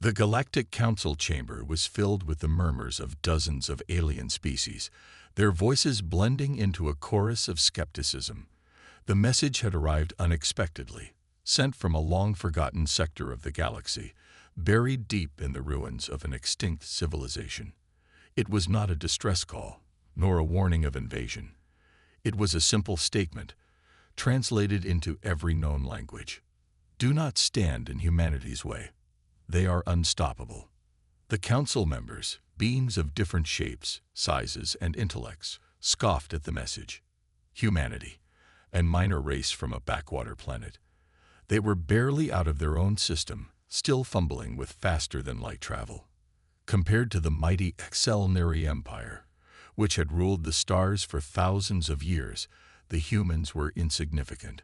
The Galactic Council chamber was filled with the murmurs of dozens of alien species, their voices blending into a chorus of skepticism. The message had arrived unexpectedly, sent from a long-forgotten sector of the galaxy, buried deep in the ruins of an extinct civilization. It was not a distress call, nor a warning of invasion. It was a simple statement, translated into every known language. Do not stand in humanity's way. They are unstoppable. The council members, beings of different shapes, sizes, and intellects, scoffed at the message. Humanity, a minor race from a backwater planet. They were barely out of their own system, still fumbling with faster-than-light travel. Compared to the mighty Excellenary Empire, which had ruled the stars for thousands of years, the humans were insignificant.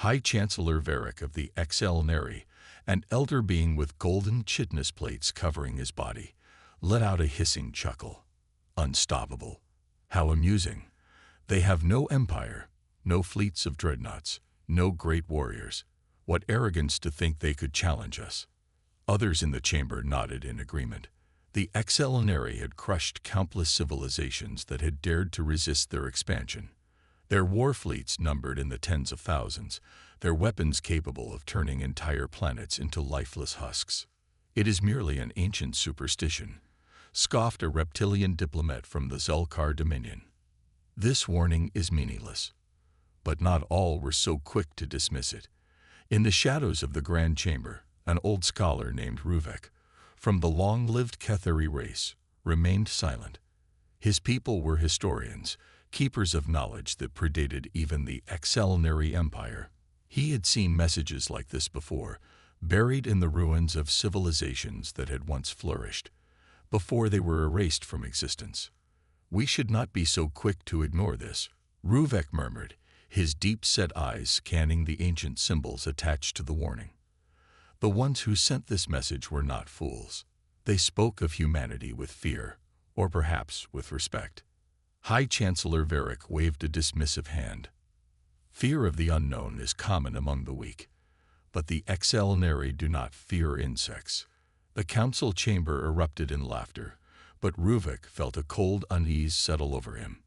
High Chancellor Varric of the Excellenary, an elder being with golden chitinous plates covering his body, let out a hissing chuckle. Unstoppable. How amusing. They have no empire, no fleets of dreadnoughts, no great warriors. What arrogance to think they could challenge us. Others in the chamber nodded in agreement. The Excellenary had crushed countless civilizations that had dared to resist their expansion. Their war fleets numbered in the tens of thousands, their weapons capable of turning entire planets into lifeless husks. It is merely an ancient superstition, scoffed a reptilian diplomat from the Zelkar Dominion. This warning is meaningless. But not all were so quick to dismiss it. In the shadows of the Grand Chamber, an old scholar named Ruvek, from the long-lived Ketheri race, remained silent. His people were historians, keepers of knowledge that predated even the Excellenary Empire. He had seen messages like this before, buried in the ruins of civilizations that had once flourished, before they were erased from existence. We should not be so quick to ignore this, Ruvek murmured, his deep-set eyes scanning the ancient symbols attached to the warning. The ones who sent this message were not fools. They spoke of humanity with fear, or perhaps with respect. High Chancellor Varric waved a dismissive hand. Fear of the unknown is common among the weak, but the Excellenary do not fear insects. The council chamber erupted in laughter, but Ruvek felt a cold unease settle over him.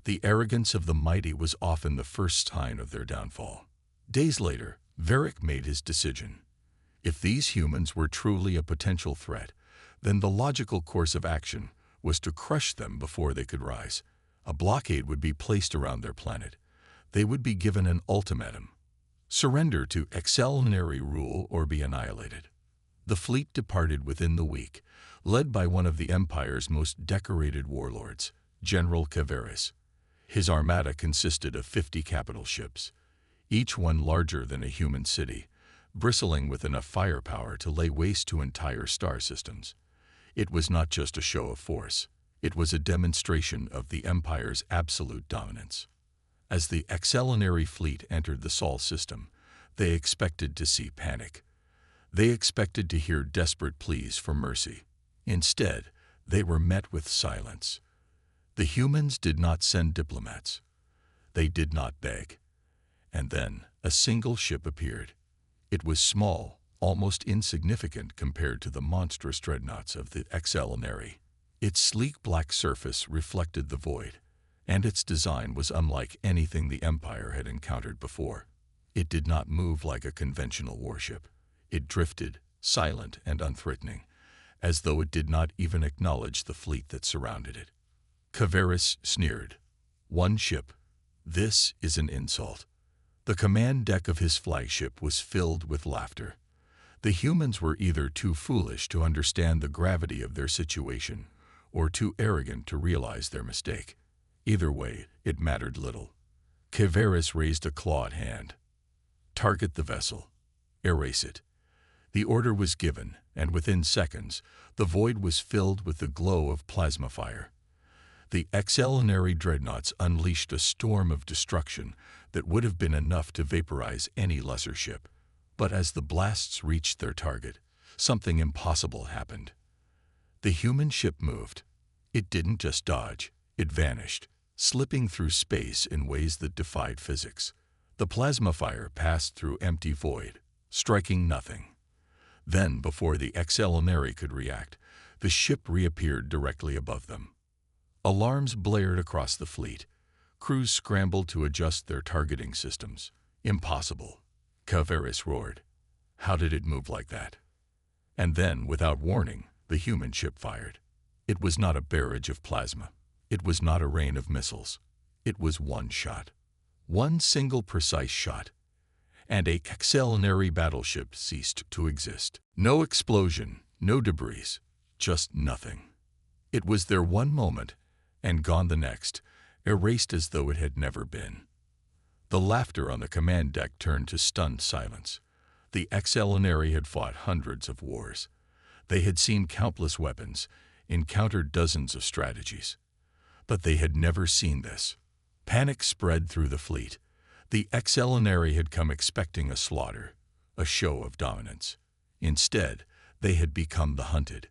The arrogance of the mighty was often the first sign of their downfall. Days later, Varric made his decision. If these humans were truly a potential threat, then the logical course of action was to crush them before they could rise. A blockade would be placed around their planet. They would be given an ultimatum: surrender to Excellenary rule or be annihilated. The fleet departed within the week, led by one of the Empire's most decorated warlords, General Kavaris. His armada consisted of 50 capital ships, each one larger than a human city, bristling with enough firepower to lay waste to entire star systems. It was not just a show of force. It was a demonstration of the Empire's absolute dominance. As the Excellenary fleet entered the Sol system, they expected to see panic. They expected to hear desperate pleas for mercy. Instead, they were met with silence. The humans did not send diplomats. They did not beg. And then a single ship appeared. It was small, almost insignificant compared to the monstrous dreadnoughts of the Excellenary. Its sleek black surface reflected the void, and its design was unlike anything the Empire had encountered before. It did not move like a conventional warship. It drifted, silent and unthreatening, as though it did not even acknowledge the fleet that surrounded it. Kavaris sneered. One ship. This is an insult. The command deck of his flagship was filled with laughter. The humans were either too foolish to understand the gravity of their situation, or too arrogant to realize their mistake. Either way, it mattered little. Kavaris raised a clawed hand. Target the vessel. Erase it. The order was given, and within seconds, the void was filled with the glow of plasma fire. The Excellenary dreadnoughts unleashed a storm of destruction that would have been enough to vaporize any lesser ship. But as the blasts reached their target, something impossible happened. The human ship moved. It didn't just dodge, it vanished, slipping through space in ways that defied physics. The plasma fire passed through empty void, striking nothing. Then, before the XLNary could react, the ship reappeared directly above them. Alarms blared across the fleet. Crews scrambled to adjust their targeting systems. Impossible. Caveris roared. How did it move like that? And then, without warning, the human ship fired. It was not a barrage of plasma. It was not a rain of missiles. It was one shot. One single precise shot. And a XLNary battleship ceased to exist. No explosion, no debris, just nothing. It was there one moment, and gone the next, erased as though it had never been. The laughter on the command deck turned to stunned silence. The XLNary had fought hundreds of wars. They had seen countless weapons, encountered dozens of strategies. But they had never seen this. Panic spread through the fleet. The XLNary had come expecting a slaughter, a show of dominance. Instead, they had become the hunted.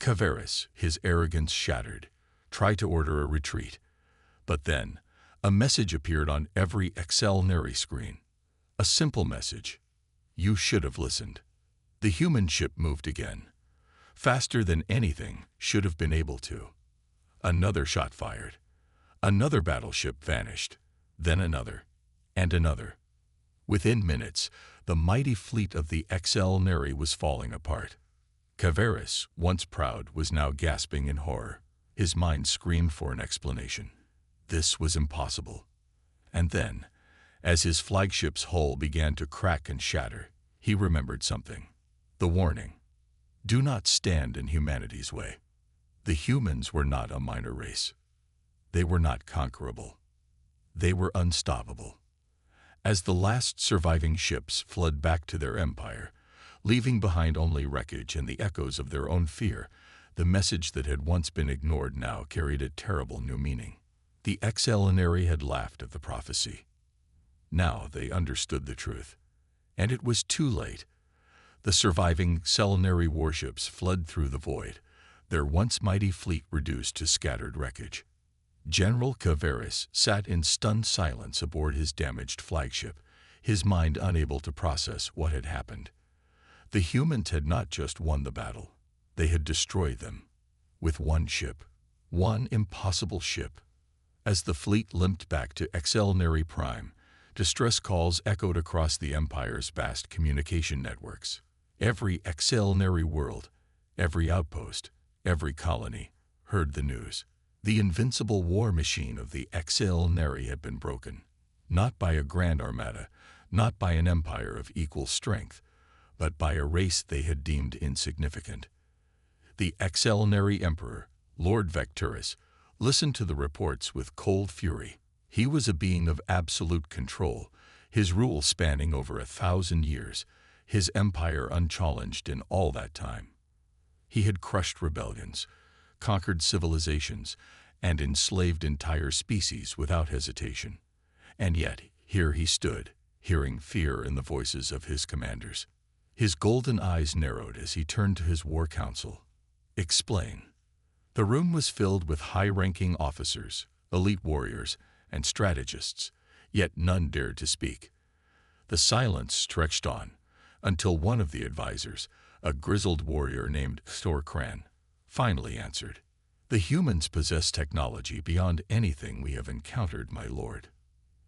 Caveris, his arrogance shattered, tried to order a retreat. But then, a message appeared on every XLNary screen. A simple message. You should have listened. The human ship moved again. Faster than anything should have been able to. Another shot fired. Another battleship vanished. Then another. And another. Within minutes, the mighty fleet of the XLNary was falling apart. Caveris, once proud, was now gasping in horror. His mind screamed for an explanation. This was impossible. And then, as his flagship's hull began to crack and shatter, he remembered something. The warning. Do not stand in humanity's way. The humans were not a minor race. They were not conquerable. They were unstoppable. As the last surviving ships fled back to their empire, leaving behind only wreckage and the echoes of their own fear, the message that had once been ignored now carried a terrible new meaning. The XLNary had laughed at the prophecy. Now they understood the truth. And it was too late. The surviving XLNary warships fled through the void, their once mighty fleet reduced to scattered wreckage. General Caveris sat in stunned silence aboard his damaged flagship, his mind unable to process what had happened. The humans had not just won the battle. They had destroyed them. With one ship. One impossible ship. As the fleet limped back to XLNary Prime, distress calls echoed across the Empire's vast communication networks. Every XLNary world, every outpost, every colony, heard the news. The invincible war machine of the XLNary had been broken. Not by a grand armada, not by an empire of equal strength, but by a race they had deemed insignificant. The XLNary Emperor, Lord Vecturus, listened to the reports with cold fury. He was a being of absolute control, his rule spanning over 1,000 years, his empire unchallenged in all that time. He had crushed rebellions, conquered civilizations, and enslaved entire species without hesitation. And yet, here he stood, hearing fear in the voices of his commanders. His golden eyes narrowed as he turned to his war council. Explain. The room was filled with high-ranking officers, elite warriors, and strategists, yet none dared to speak. The silence stretched on, until one of the advisors, a grizzled warrior named Storkran, finally answered. The humans possess technology beyond anything we have encountered, my lord.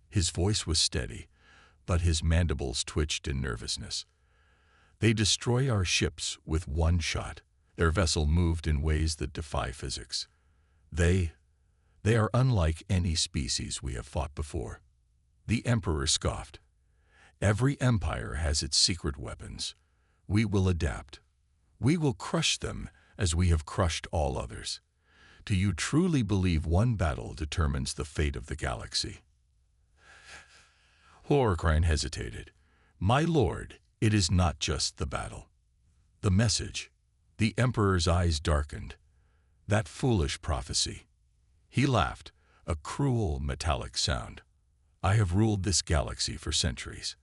His voice was steady, but his mandibles twitched in nervousness. They destroy our ships with one shot. Their vessel moved in ways that defy physics. They are unlike any species we have fought before. The Emperor scoffed. Every empire has its secret weapons. We will adapt. We will crush them as we have crushed all others. Do you truly believe one battle determines the fate of the galaxy? Horrocrine hesitated. My lord, it is not just the battle. The message. The Emperor's eyes darkened. That foolish prophecy. He laughed, a cruel, metallic sound. I have ruled this galaxy for centuries.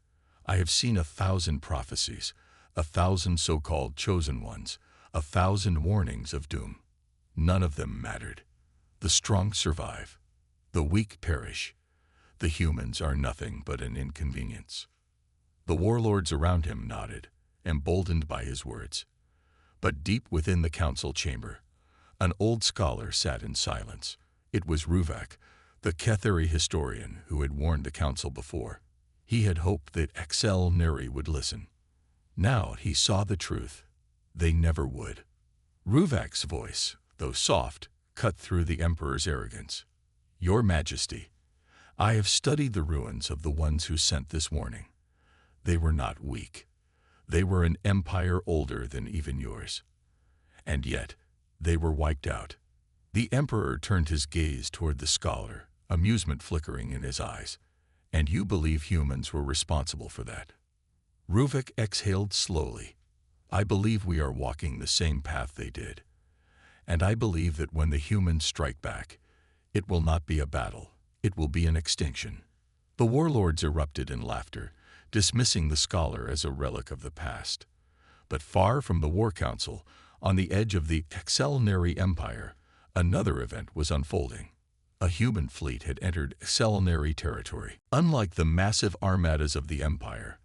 I have seen 1,000 prophecies, 1,000 so-called chosen ones, 1,000 warnings of doom. None of them mattered. The strong survive. The weak perish. The humans are nothing but an inconvenience. The warlords around him nodded, emboldened by his words. But deep within the council chamber, an old scholar sat in silence. It was Ruvak, the Ketheri historian who had warned the council before. He had hoped that Excel Neri would listen. Now he saw the truth. They never would. Ruvak's voice, though soft, cut through the emperor's arrogance. Your Majesty, I have studied the ruins of the ones who sent this warning. They were not weak. They were an empire older than even yours. And yet, they were wiped out. The emperor turned his gaze toward the scholar, amusement flickering in his eyes. And you believe humans were responsible for that? Ruvak exhaled slowly. I believe we are walking the same path they did. And I believe that when the humans strike back, it will not be a battle, it will be an extinction. The warlords erupted in laughter, dismissing the scholar as a relic of the past. But far from the war council, on the edge of the Excelnary Empire, another event was unfolding. A human fleet had entered Excelnary territory. Unlike the massive armadas of the Empire,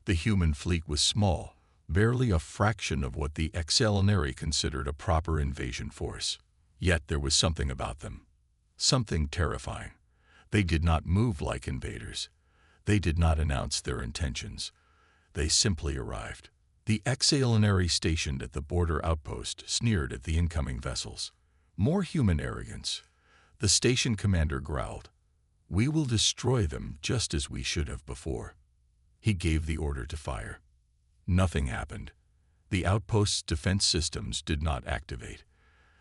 the human fleet was small, barely a fraction of what the Excelnary considered a proper invasion force. Yet there was something about them. Something terrifying. They did not move like invaders. They did not announce their intentions. They simply arrived. The Excelnary stationed at the border outpost sneered at the incoming vessels. More human arrogance. The station commander growled, "We will destroy them just as we should have before." He gave the order to fire. Nothing happened. The outpost's defense systems did not activate.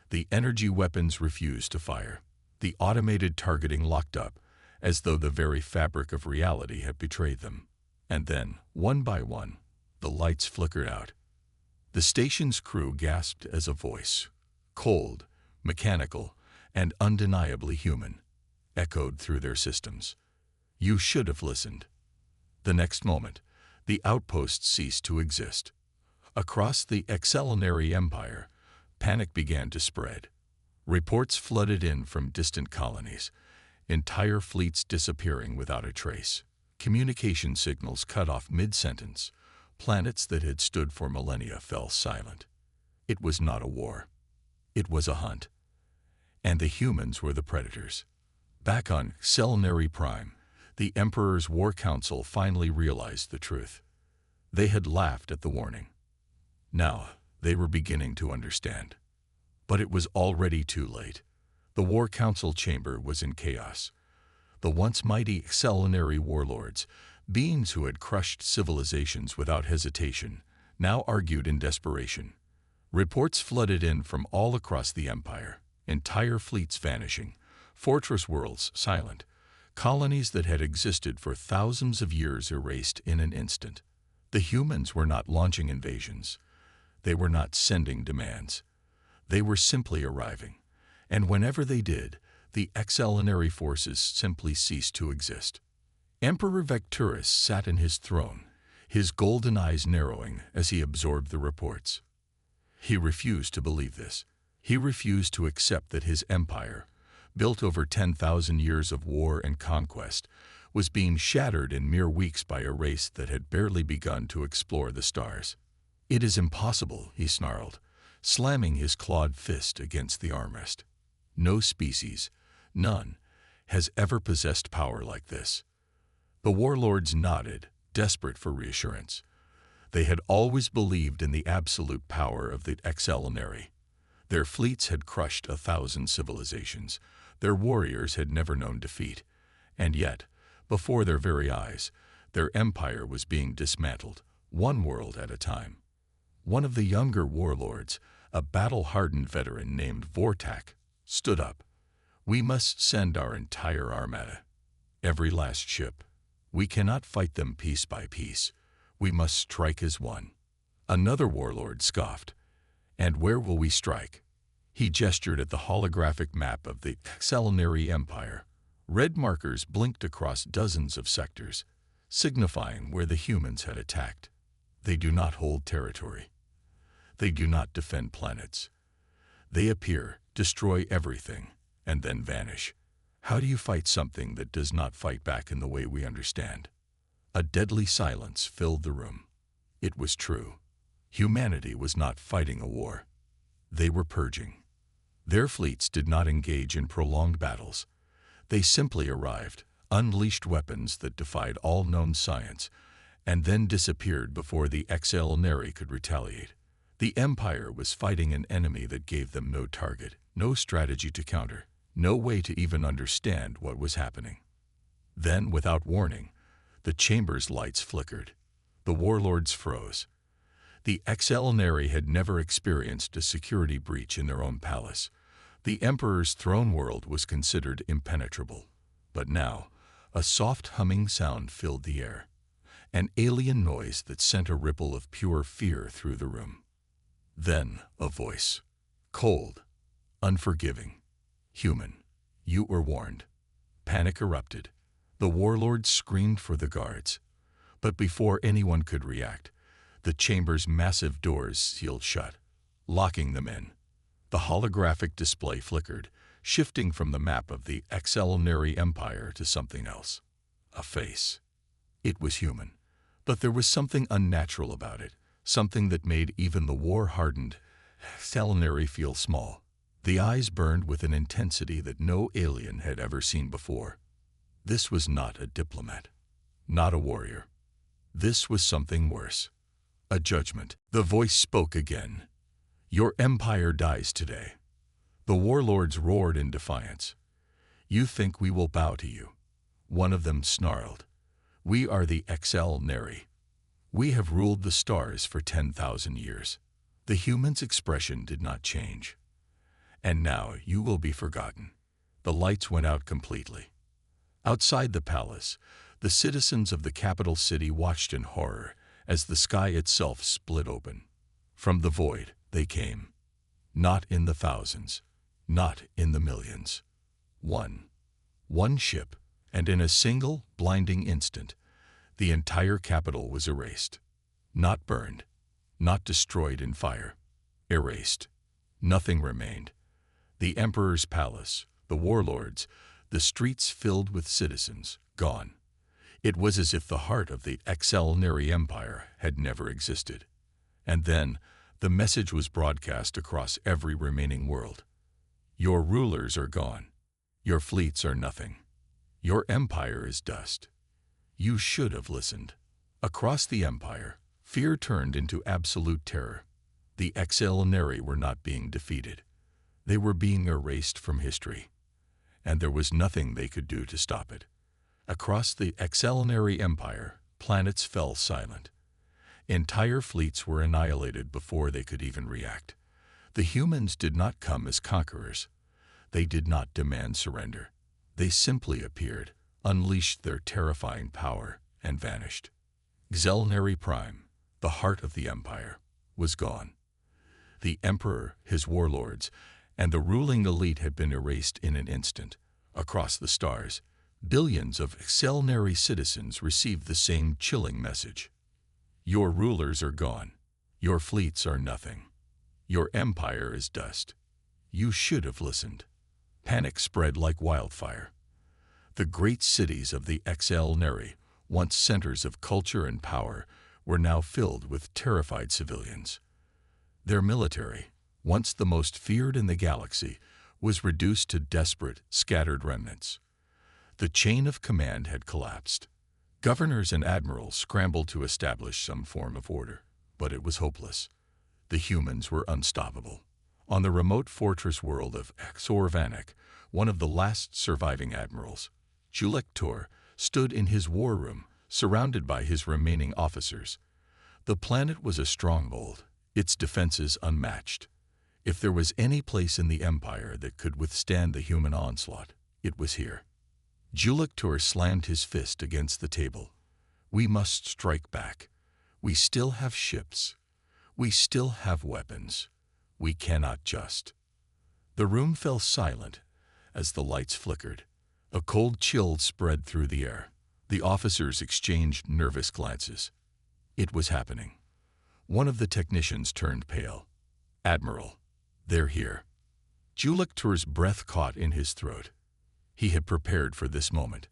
The energy weapons refused to fire. The automated targeting locked up, as though the very fabric of reality had betrayed them. And then, one by one, the lights flickered out. The station's crew gasped as a voice, cold, mechanical, and undeniably human, echoed through their systems. You should have listened. The next moment, the outpost ceased to exist. Across the Excelnary Empire, panic began to spread. Reports flooded in from distant colonies, entire fleets disappearing without a trace, communication signals cut off mid-sentence, planets that had stood for millennia fell silent. It was not a war. It was a hunt. And the humans were the predators. Back on Excelnary Prime, the Emperor's War Council finally realized the truth. They had laughed at the warning. Now, they were beginning to understand. But it was already too late. The War Council chamber was in chaos. The once mighty Excelnary warlords, beings who had crushed civilizations without hesitation, now argued in desperation. Reports flooded in from all across the empire, entire fleets vanishing, fortress worlds silent, colonies that had existed for thousands of years erased in an instant. The humans were not launching invasions. They were not sending demands. They were simply arriving, and whenever they did, the Excelnary forces simply ceased to exist. Emperor Vecturus sat in his throne, his golden eyes narrowing as he absorbed the reports. He refused to believe this. He refused to accept that his empire, built over 10,000 years of war and conquest, was being shattered in mere weeks by a race that had barely begun to explore the stars. It is impossible, he snarled, slamming his clawed fist against the armrest. No species, none, has ever possessed power like this. The warlords nodded, desperate for reassurance. They had always believed in the absolute power of the Excelnary. Their fleets had crushed 1,000 civilizations. Their warriors had never known defeat. And yet, before their very eyes, their empire was being dismantled, one world at a time. One of the younger warlords, a battle-hardened veteran named Vortak, stood up. We must send our entire armada, every last ship. We cannot fight them piece by piece. We must strike as one. Another warlord scoffed. And where will we strike? He gestured at the holographic map of the Excelnary Empire. Red markers blinked across dozens of sectors, signifying where the humans had attacked. They do not hold territory. They do not defend planets. They appear, destroy everything, and then vanish. How do you fight something that does not fight back in the way we understand? A deadly silence filled the room. It was true. Humanity was not fighting a war. They were purging. Their fleets did not engage in prolonged battles. They simply arrived, unleashed weapons that defied all known science, and then disappeared before the HFY could retaliate. The Empire was fighting an enemy that gave them no target, no strategy to counter, no way to even understand what was happening. Then, without warning, the chamber's lights flickered. The warlords froze. The HFY had never experienced a security breach in their own palace. The Emperor's throne world was considered impenetrable. But now, a soft humming sound filled the air, an alien noise that sent a ripple of pure fear through the room. Then a voice, cold, unforgiving, human. You were warned. Panic erupted. The warlords screamed for the guards. But before anyone could react, the chamber's massive doors sealed shut, locking them in. The holographic display flickered, shifting from the map of the HFY Empire to something else. A face. It was human, but there was something unnatural about it, something that made even the war-hardened HFY feel small. The eyes burned with an intensity that no alien had ever seen before. This was not a diplomat, not a warrior. This was something worse. A judgment. The voice spoke again. Your empire dies today. The warlords roared in defiance. You think we will bow to you? One of them snarled. We are the HFY. We have ruled the stars for 10,000 years. The human's expression did not change. And now you will be forgotten. The lights went out completely. Outside the palace, the citizens of the capital city watched in horror as the sky itself split open. From the void they came. Not in the thousands, not in the millions. One ship, and in a single, blinding instant, the entire capital was erased. Not burned, not destroyed in fire. Erased. Nothing remained. The Emperor's palace, the warlords, the streets filled with citizens, gone. It was as if the heart of the HFY Empire had never existed. And then, the message was broadcast across every remaining world. Your rulers are gone. Your fleets are nothing. Your empire is dust. You should have listened. Across the empire, fear turned into absolute terror. The HFY were not being defeated. They were being erased from history. And there was nothing they could do to stop it. Across the HFY Empire, planets fell silent. Entire fleets were annihilated before they could even react. The humans did not come as conquerors. They did not demand surrender. They simply appeared, unleashed their terrifying power, and vanished. HFY Prime, the heart of the empire, was gone. The Emperor, his warlords, and the ruling elite had been erased in an instant. Across the stars, billions of HFY citizens received the same chilling message. Your rulers are gone. Your fleets are nothing. Your empire is dust. You should have listened. Panic spread like wildfire. The great cities of the HFY, once centers of culture and power, were now filled with terrified civilians. Their military, once the most feared in the galaxy, was reduced to desperate, scattered remnants. The chain of command had collapsed. Governors and admirals scrambled to establish some form of order, but it was hopeless. The humans were unstoppable. On the remote fortress world of Vanek, one of the last surviving admirals, Julector, stood in his war room, surrounded by his remaining officers. The planet was a stronghold, its defenses unmatched. If there was any place in the empire that could withstand the human onslaught, it was here. Julector slammed his fist against the table. We must strike back. We still have ships. We still have weapons. We cannot just. The room fell silent as the lights flickered. A cold chill spread through the air. The officers exchanged nervous glances. It was happening. One of the technicians turned pale. Admiral, they're here. Julector's breath caught in his throat. He had prepared for this moment.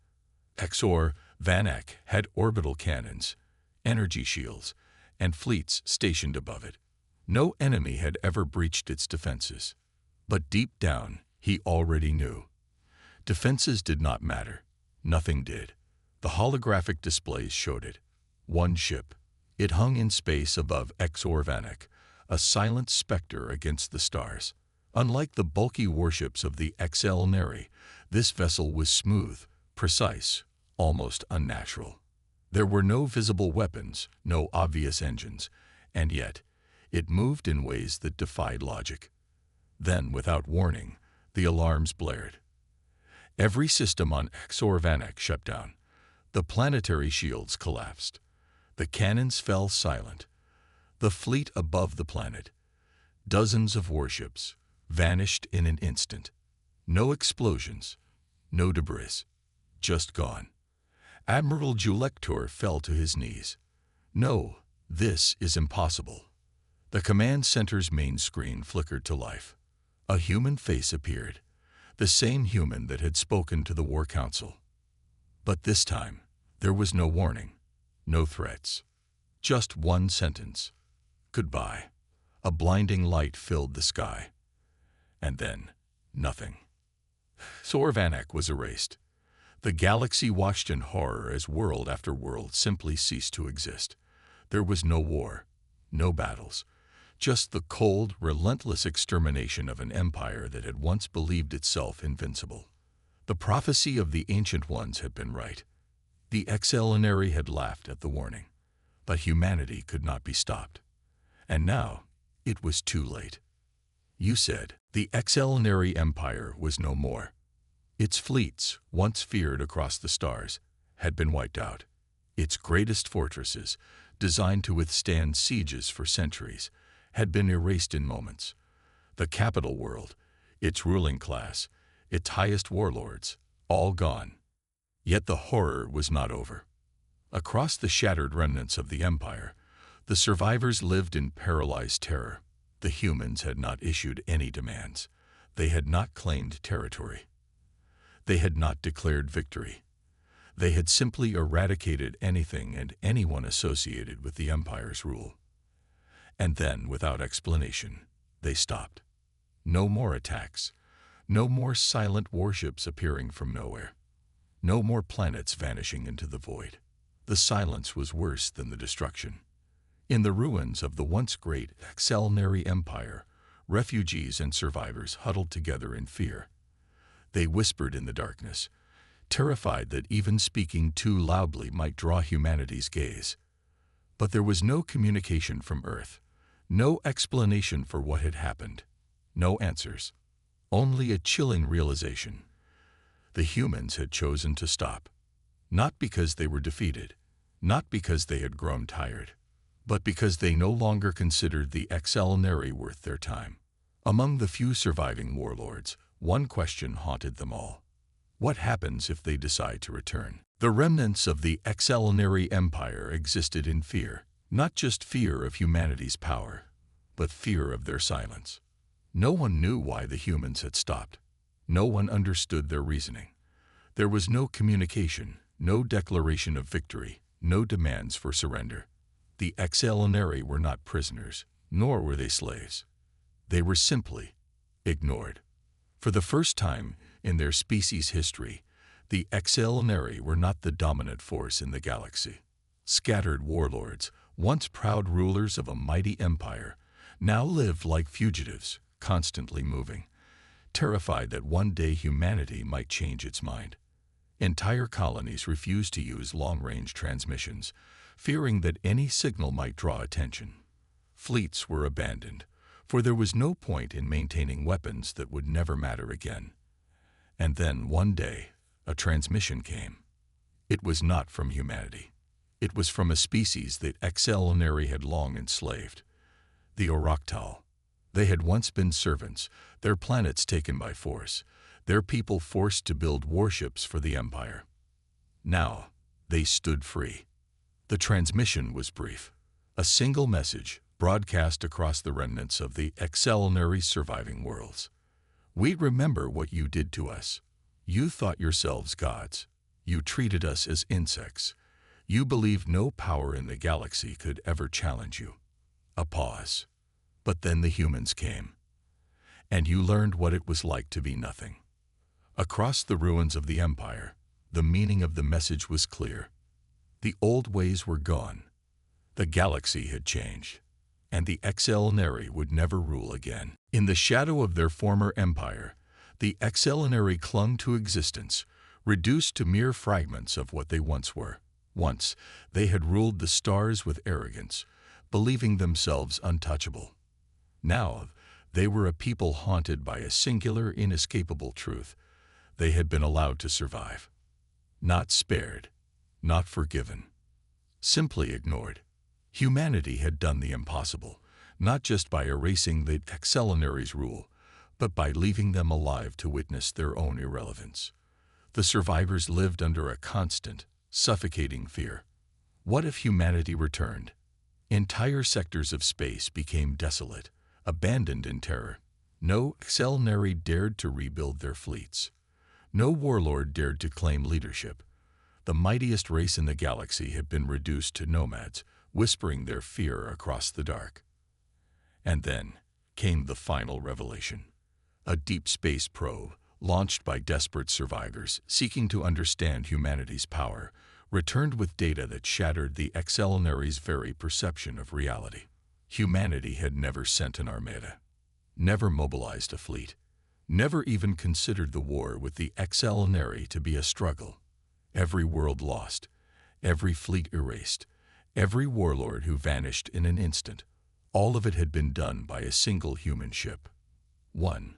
HFY Vanek had orbital cannons, energy shields, and fleets stationed above it. No enemy had ever breached its defenses. But deep down, he already knew. Defenses did not matter. Nothing did. The holographic displays showed it. One ship. It hung in space above Xorvanek, a silent specter against the stars. Unlike the bulky warships of the XL-Neri, this vessel was smooth, precise, almost unnatural. There were no visible weapons, no obvious engines, and yet, it moved in ways that defied logic. Then, without warning, the alarms blared. Every system on Xorvanek shut down. The planetary shields collapsed. The cannons fell silent. The fleet above the planet, dozens of warships, vanished in an instant. No explosions, no debris, just gone. Admiral Julektor fell to his knees. No, this is impossible. The command center's main screen flickered to life. A human face appeared, the same human that had spoken to the War Council. But this time, there was no warning, no threats. Just one sentence. Goodbye. A blinding light filled the sky. And then, nothing. Xorvanek was erased. The galaxy watched in horror as world after world simply ceased to exist. There was no war, no battles, just the cold, relentless extermination of an empire that had once believed itself invincible. The prophecy of the Ancient Ones had been right. The XL-Neri had laughed at the warning, but humanity could not be stopped. And now, it was too late. You said the XL-Neri Empire was no more. Its fleets, once feared across the stars, had been wiped out. Its greatest fortresses, designed to withstand sieges for centuries, had been erased in moments. The capital world, its ruling class, its highest warlords, all gone. Yet the horror was not over. Across the shattered remnants of the empire, the survivors lived in paralyzed terror. The humans had not issued any demands. They had not claimed territory. They had not declared victory. They had simply eradicated anything and anyone associated with the empire's rule. And then, without explanation, they stopped. No more attacks. No more silent warships appearing from nowhere. No more planets vanishing into the void. The silence was worse than the destruction. In the ruins of the once great XL-Neri Empire, refugees and survivors huddled together in fear. They whispered in the darkness, terrified that even speaking too loudly might draw humanity's gaze. But there was no communication from Earth, no explanation for what had happened, no answers, only a chilling realization. The humans had chosen to stop, not because they were defeated, not because they had grown tired, but because they no longer considered the XL-Neri worth their time. Among the few surviving warlords, one question haunted them all. What happens if they decide to return? The remnants of the XL-Neri Empire existed in fear, not just fear of humanity's power, but fear of their silence. No one knew why the humans had stopped. No one understood their reasoning. There was no communication, no declaration of victory, no demands for surrender. The XL-Neri were not prisoners, nor were they slaves. They were simply ignored. For the first time in their species' history, the XL-Neri were not the dominant force in the galaxy. Scattered warlords, once proud rulers of a mighty empire, now lived like fugitives, constantly moving, terrified that one day humanity might change its mind. Entire colonies refused to use long-range transmissions, fearing that any signal might draw attention. Fleets were abandoned, for there was no point in maintaining weapons that would never matter again. And then, one day, a transmission came. It was not from humanity. It was from a species that XL-Neri had long enslaved, the Oroctal. They had once been servants, their planets taken by force, their people forced to build warships for the Empire. Now, they stood free. The transmission was brief. A single message, broadcast across the remnants of the XL-Neri's surviving worlds. We remember what you did to us. You thought yourselves gods. You treated us as insects. You believed no power in the galaxy could ever challenge you. A pause. But then the humans came, and you learned what it was like to be nothing. Across the ruins of the Empire, the meaning of the message was clear. The old ways were gone. The galaxy had changed, and the Excelenary would never rule again. In the shadow of their former empire, the Excelenary clung to existence, reduced to mere fragments of what they once were. Once, they had ruled the stars with arrogance, believing themselves untouchable. Now, they were a people haunted by a singular, inescapable truth. They had been allowed to survive. Not spared, not forgiven, simply ignored. Humanity had done the impossible, not just by erasing the Excelenary's rule, but by leaving them alive to witness their own irrelevance. The survivors lived under a constant, suffocating fear. What if humanity returned? Entire sectors of space became desolate, abandoned in terror. No Excelenary dared to rebuild their fleets. No warlord dared to claim leadership. The mightiest race in the galaxy had been reduced to nomads, whispering their fear across the dark. And then came the final revelation. A deep space probe, launched by desperate survivors seeking to understand humanity's power, returned with data that shattered the Excelenary's very perception of reality. Humanity had never sent an armada, never mobilized a fleet, never even considered the war with the Excelenary to be a struggle. Every world lost, every fleet erased, every warlord who vanished in an instant, all of it had been done by a single human ship. One.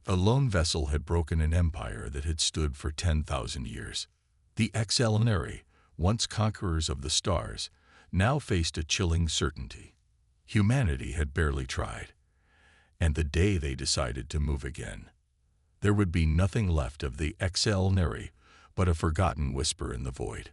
A lone vessel had broken an empire that had stood for 10,000 years. The Excelenary, once conquerors of the stars, now faced a chilling certainty. Humanity had barely tried, and the day they decided to move again, there would be nothing left of the Excelenary but a forgotten whisper in the void.